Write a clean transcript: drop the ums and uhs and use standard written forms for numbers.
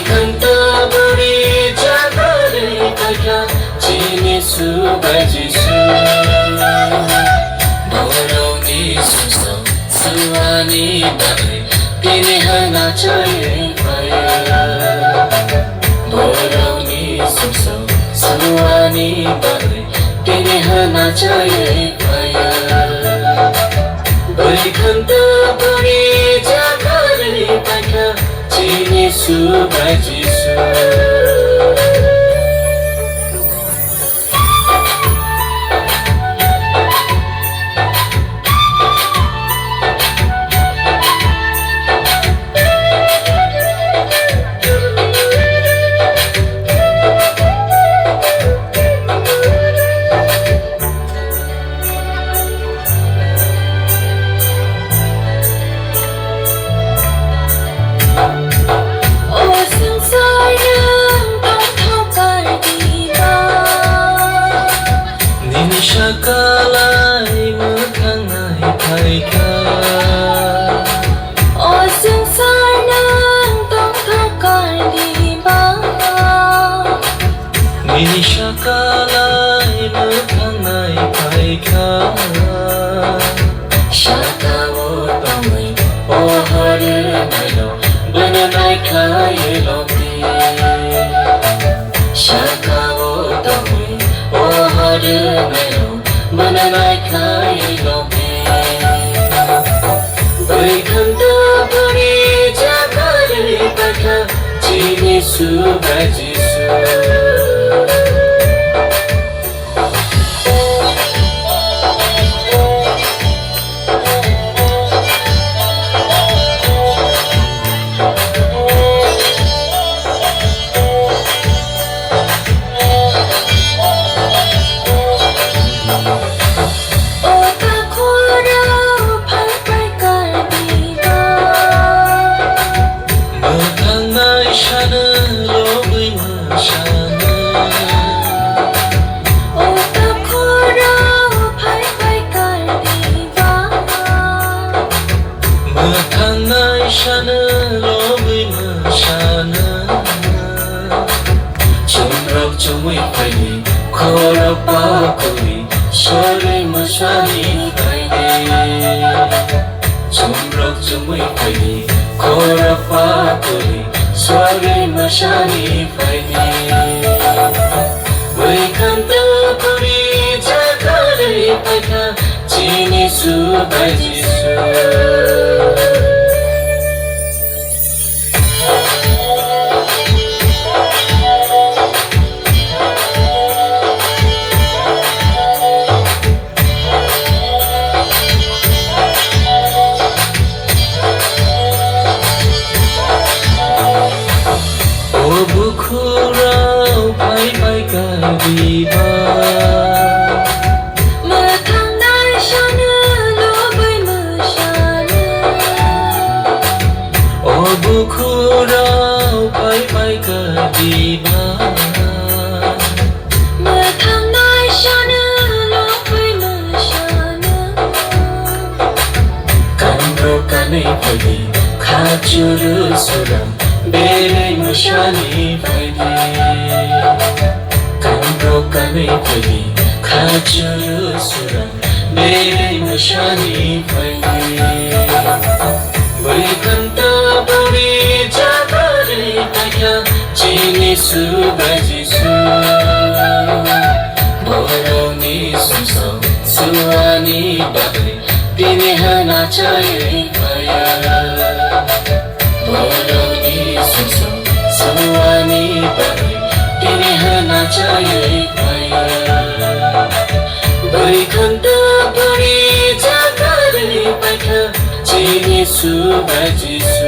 Berkanta beri jagare kaya Jini su baji su Boroni suso Suani bari Tini hana chaye kaya Boroni suso Suani bari Tini hana chaye kaya Berkanta beri jagare kaya Jini su baji su Shakalai mukhangai phaika O sangsar nang tong thakar diba Mini shakalai mukhangai phaika Shakawo tamai o haru nailo bananai khai loki Shakawo tamai o haru nailo Bananai khai loki Berkanta beri jagare kaya Jini su baji su Chumui paini, kora pakuri, sore masani paini. Chumrok chumui paini, kora pakuri, sore masani paini. Berkanta beri jagare kaya Jini su baji su. Bukhurau pai pai kai diba Mathang nai shana lo bai ma shana O bukhurau pai pai kai diba Mathang nai shana lo bai ma shana Kandro kanai pagi khachuru suram Bere mushani paidi Kandro kanai pagi khachuru suram Bere mushani paidi Berkanta beri jagare kaya Jini su baji su Boroni suso Suani bari Tini hana chaye kaya Boroni suso Suani bari Tini hana chaye kaya Berkanta beri jagare kaya Jini su baji su